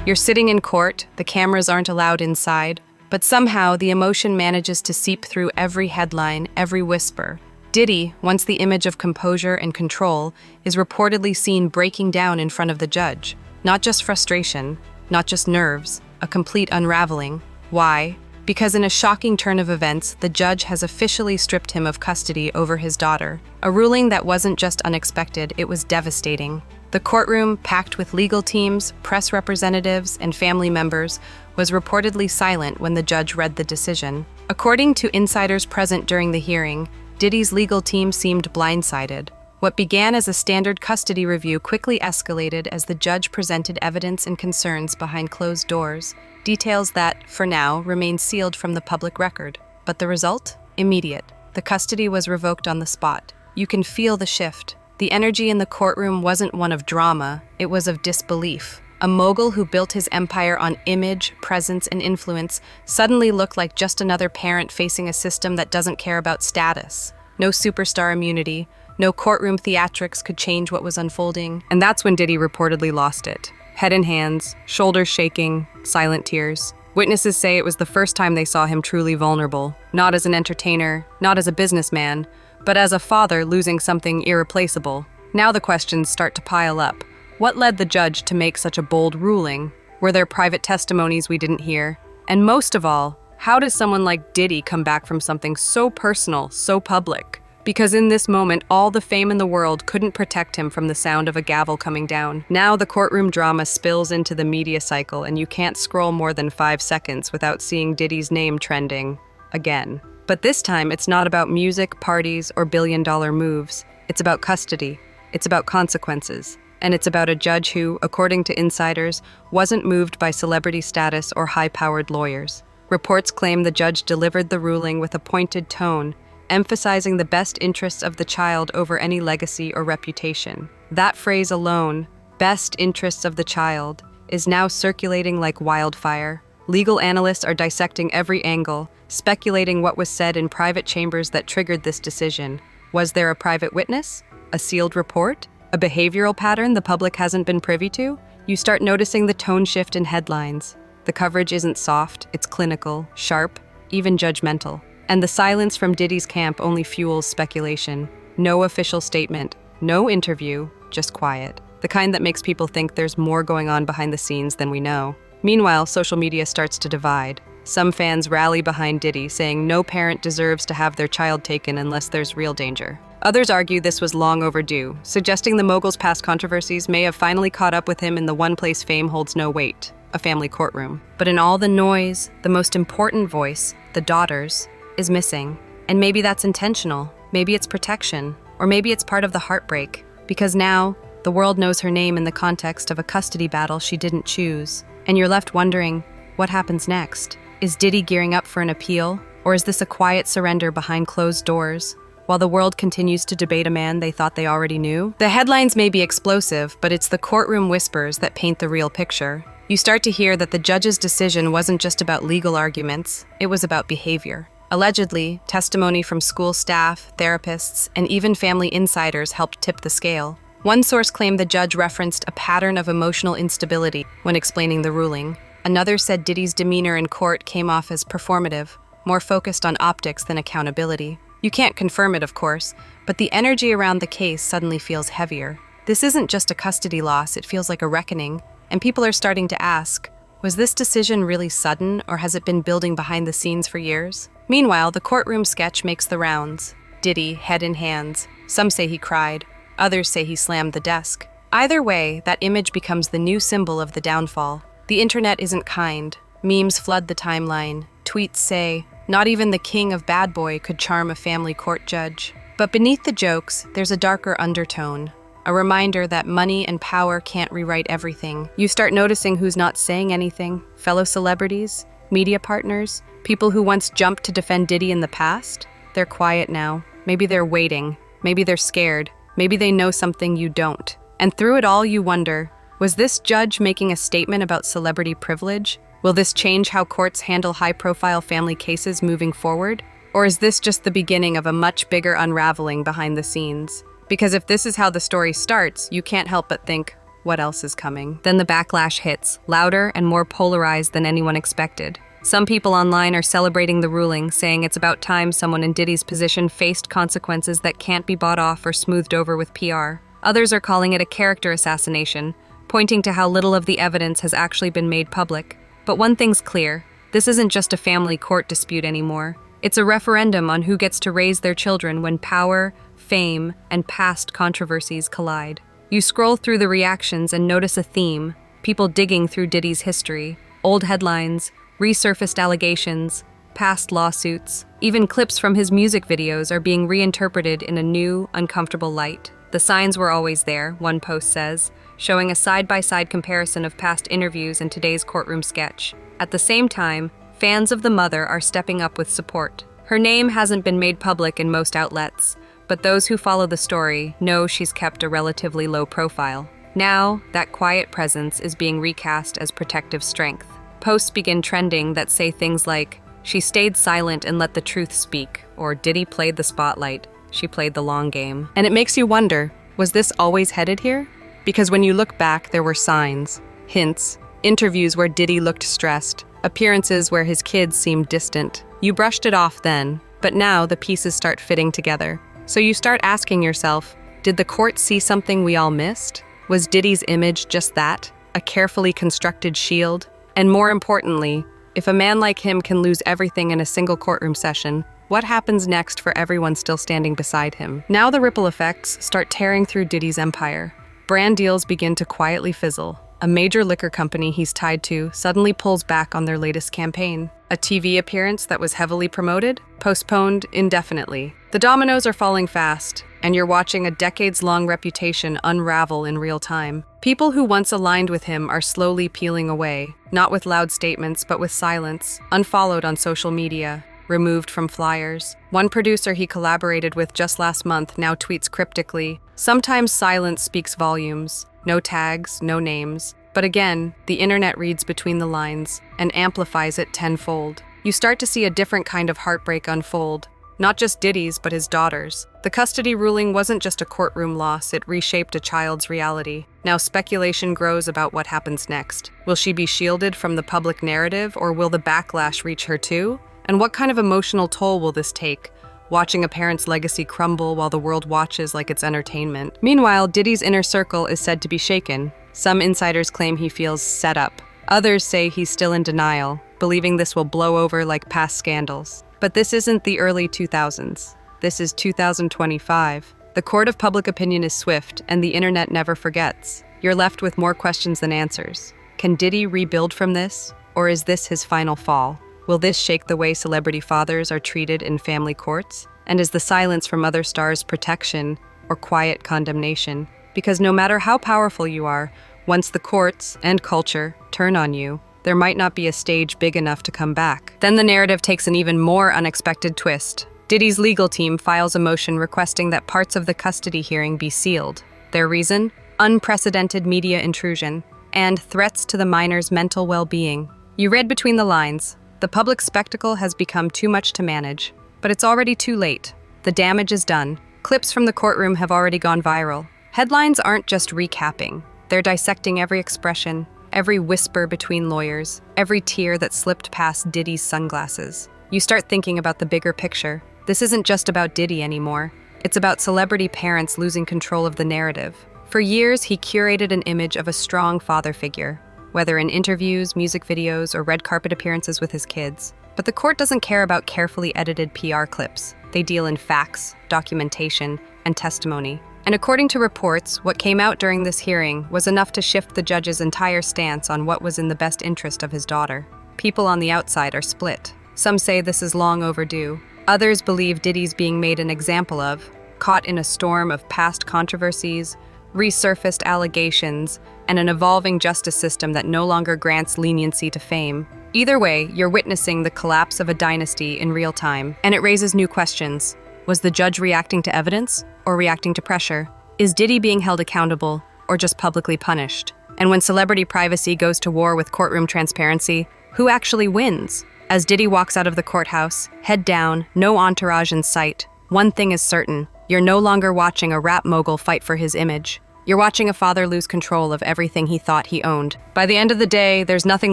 You're sitting in court, the cameras aren't allowed inside, but somehow the emotion manages to seep through every headline, every whisper. Diddy, once the image of composure and control, is reportedly seen breaking down in front of the judge. Not just frustration, not just nerves, a complete unraveling. Why? Because in a shocking turn of events, the judge has officially stripped him of custody over his daughter. A ruling that wasn't just unexpected, it was devastating. The courtroom, packed with legal teams, press representatives, and family members, was reportedly silent when the judge read the decision. According to insiders present during the hearing, Diddy's legal team seemed blindsided. What began as a standard custody review quickly escalated as the judge presented evidence and concerns behind closed doors, details that, for now, remain sealed from the public record. But the result? Immediate. The custody was revoked on the spot. You can feel the shift. The energy in the courtroom wasn't one of drama, it was of disbelief. A mogul who built his empire on image, presence, and influence suddenly looked like just another parent facing a system that doesn't care about status. No superstar immunity, no courtroom theatrics could change what was unfolding. And that's when Diddy reportedly lost it. Head in hands, shoulders shaking, silent tears. Witnesses say it was the first time they saw him truly vulnerable, not as an entertainer, not as a businessman, but as a father losing something irreplaceable. Now the questions start to pile up. What led the judge to make such a bold ruling? Were there private testimonies we didn't hear? And most of all, how does someone like Diddy come back from something so personal, so public? Because in this moment, all the fame in the world couldn't protect him from the sound of a gavel coming down. Now the courtroom drama spills into the media cycle, and you can't scroll more than 5 seconds without seeing Diddy's name trending again. But this time, it's not about music, parties, or billion-dollar moves. It's about custody. It's about consequences. And it's about a judge who, according to insiders, wasn't moved by celebrity status or high-powered lawyers. Reports claim the judge delivered the ruling with a pointed tone, emphasizing the best interests of the child over any legacy or reputation. That phrase alone, best interests of the child, is now circulating like wildfire. Legal analysts are dissecting every angle, speculating what was said in private chambers that triggered this decision. Was there a private witness? A sealed report? A behavioral pattern the public hasn't been privy to? You start noticing the tone shift in headlines. The coverage isn't soft, it's clinical, sharp, even judgmental. And the silence from Diddy's camp only fuels speculation. No official statement, no interview, just quiet. The kind that makes people think there's more going on behind the scenes than we know. Meanwhile, social media starts to divide. Some fans rally behind Diddy, saying no parent deserves to have their child taken unless there's real danger. Others argue this was long overdue, suggesting the mogul's past controversies may have finally caught up with him in the one place fame holds no weight, a family courtroom. But in all the noise, the most important voice, the daughter's, is missing. And maybe that's intentional, maybe it's protection, or maybe it's part of the heartbreak, because now the world knows her name in the context of a custody battle she didn't choose. And you're left wondering, what happens next? Is Diddy gearing up for an appeal, or is this a quiet surrender behind closed doors, while the world continues to debate a man they thought they already knew? The headlines may be explosive, but it's the courtroom whispers that paint the real picture. You start to hear that the judge's decision wasn't just about legal arguments, it was about behavior. Allegedly, testimony from school staff, therapists, and even family insiders helped tip the scale. One source claimed the judge referenced a pattern of emotional instability when explaining the ruling. Another said Diddy's demeanor in court came off as performative, more focused on optics than accountability. You can't confirm it, of course, but the energy around the case suddenly feels heavier. This isn't just a custody loss, it feels like a reckoning, and people are starting to ask, was this decision really sudden, or has it been building behind the scenes for years? Meanwhile, the courtroom sketch makes the rounds. Diddy, head in hands. Some say he cried. Others say he slammed the desk. Either way, that image becomes the new symbol of the downfall. The internet isn't kind. Memes flood the timeline. Tweets say, not even the king of bad boy could charm a family court judge. But beneath the jokes, there's a darker undertone. A reminder that money and power can't rewrite everything. You start noticing who's not saying anything. Fellow celebrities, media partners, people who once jumped to defend Diddy in the past. They're quiet now. Maybe they're waiting. Maybe they're scared. Maybe they know something you don't. And through it all, you wonder, was this judge making a statement about celebrity privilege? Will this change how courts handle high-profile family cases moving forward? Or is this just the beginning of a much bigger unraveling behind the scenes? Because if this is how the story starts, you can't help but think, what else is coming? Then the backlash hits, louder and more polarized than anyone expected. Some people online are celebrating the ruling, saying it's about time someone in Diddy's position faced consequences that can't be bought off or smoothed over with PR. Others are calling it a character assassination, pointing to how little of the evidence has actually been made public. But one thing's clear, this isn't just a family court dispute anymore. It's a referendum on who gets to raise their children when power, fame, and past controversies collide. You scroll through the reactions and notice a theme, people digging through Diddy's history, old headlines, resurfaced allegations, past lawsuits, even clips from his music videos are being reinterpreted in a new, uncomfortable light. The signs were always there, one post says, showing a side-by-side comparison of past interviews and today's courtroom sketch. At the same time, fans of the mother are stepping up with support. Her name hasn't been made public in most outlets, but those who follow the story know she's kept a relatively low profile. Now, that quiet presence is being recast as protective strength. Posts begin trending that say things like, "She stayed silent and let the truth speak," or "Diddy played the spotlight, she played the long game." And it makes you wonder, was this always headed here? Because when you look back, there were signs, hints, interviews where Diddy looked stressed, appearances where his kids seemed distant. You brushed it off then, but now the pieces start fitting together. So you start asking yourself, did the court see something we all missed? Was Diddy's image just that, a carefully constructed shield? And more importantly, if a man like him can lose everything in a single courtroom session, what happens next for everyone still standing beside him? Now the ripple effects start tearing through Diddy's empire. Brand deals begin to quietly fizzle. A major liquor company he's tied to suddenly pulls back on their latest campaign. A TV appearance that was heavily promoted, postponed indefinitely. The dominoes are falling fast, and you're watching a decades-long reputation unravel in real time. People who once aligned with him are slowly peeling away, not with loud statements, but with silence, unfollowed on social media, removed from flyers. One producer he collaborated with just last month now tweets cryptically, "Sometimes silence speaks volumes. No tags, no names." But again, the internet reads between the lines and amplifies it tenfold. You start to see a different kind of heartbreak unfold. Not just Diddy's, but his daughter's. The custody ruling wasn't just a courtroom loss, it reshaped a child's reality. Now speculation grows about what happens next. Will she be shielded from the public narrative, or will the backlash reach her too? And what kind of emotional toll will this take? Watching a parent's legacy crumble while the world watches like it's entertainment. Meanwhile, Diddy's inner circle is said to be shaken. Some insiders claim he feels set up. Others say he's still in denial, believing this will blow over like past scandals. But this isn't the early 2000s. This is 2025. The court of public opinion is swift, and the internet never forgets. You're left with more questions than answers. Can Diddy rebuild from this, or is this his final fall? Will this shake the way celebrity fathers are treated in family courts? And is the silence from other stars protection or quiet condemnation? Because no matter how powerful you are, once the courts and culture turn on you, there might not be a stage big enough to come back. Then the narrative takes an even more unexpected twist. Diddy's legal team files a motion requesting that parts of the custody hearing be sealed. Their reason? Unprecedented media intrusion and threats to the minor's mental well-being. You read between the lines. The public spectacle has become too much to manage, but it's already too late. The damage is done. Clips from the courtroom have already gone viral. Headlines aren't just recapping. They're dissecting every expression, every whisper between lawyers, every tear that slipped past Diddy's sunglasses. You start thinking about the bigger picture. This isn't just about Diddy anymore. It's about celebrity parents losing control of the narrative. For years, he curated an image of a strong father figure, whether in interviews, music videos, or red carpet appearances with his kids. But the court doesn't care about carefully edited PR clips. They deal in facts, documentation, and testimony. And according to reports, what came out during this hearing was enough to shift the judge's entire stance on what was in the best interest of his daughter. People on the outside are split. Some say this is long overdue. Others believe Diddy's being made an example of, caught in a storm of past controversies, resurfaced allegations, and an evolving justice system that no longer grants leniency to fame. Either way, you're witnessing the collapse of a dynasty in real time, and it raises new questions. Was the judge reacting to evidence or reacting to pressure? Is Diddy being held accountable or just publicly punished? And when celebrity privacy goes to war with courtroom transparency, who actually wins? As Diddy walks out of the courthouse, head down, no entourage in sight, one thing is certain: you're no longer watching a rap mogul fight for his image. You're watching a father lose control of everything he thought he owned. By the end of the day, there's nothing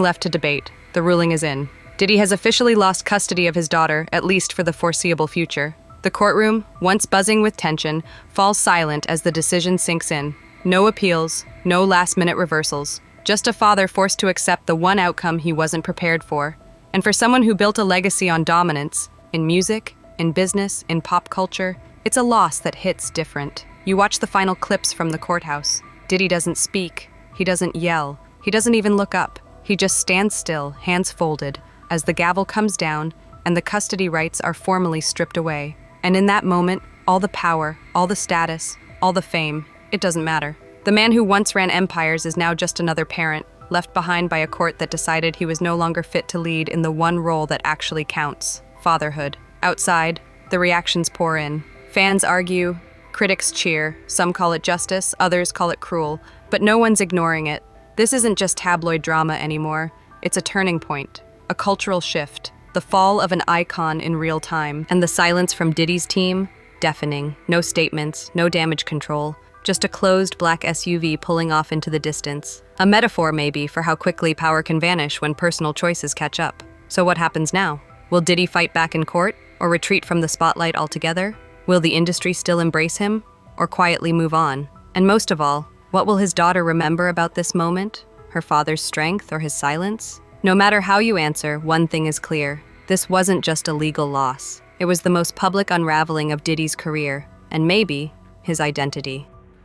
left to debate. The ruling is in. Diddy has officially lost custody of his daughter, at least for the foreseeable future. The courtroom, once buzzing with tension, falls silent as the decision sinks in. No appeals, no last-minute reversals. Just a father forced to accept the one outcome he wasn't prepared for. And for someone who built a legacy on dominance, in music, in business, in pop culture, it's a loss that hits different. You watch the final clips from the courthouse. Diddy doesn't speak. He doesn't yell. He doesn't even look up. He just stands still, hands folded, as the gavel comes down and the custody rights are formally stripped away. And in that moment, all the power, all the status, all the fame, it doesn't matter. The man who once ran empires is now just another parent, left behind by a court that decided he was no longer fit to lead in the one role that actually counts: fatherhood. Outside, the reactions pour in. Fans argue, critics cheer, some call it justice, others call it cruel, but no one's ignoring it. This isn't just tabloid drama anymore. It's a turning point, a cultural shift, the fall of an icon in real time, and the silence from Diddy's team, deafening. No statements, no damage control, just a closed black SUV pulling off into the distance. A metaphor, maybe, for how quickly power can vanish when personal choices catch up. So what happens now? Will Diddy fight back in court, or retreat from the spotlight altogether? Will the industry still embrace him, or quietly move on? And most of all, what will his daughter remember about this moment? Her father's strength or his silence? No matter how you answer, one thing is clear. This wasn't just a legal loss. It was the most public unraveling of Diddy's career, and maybe his identity.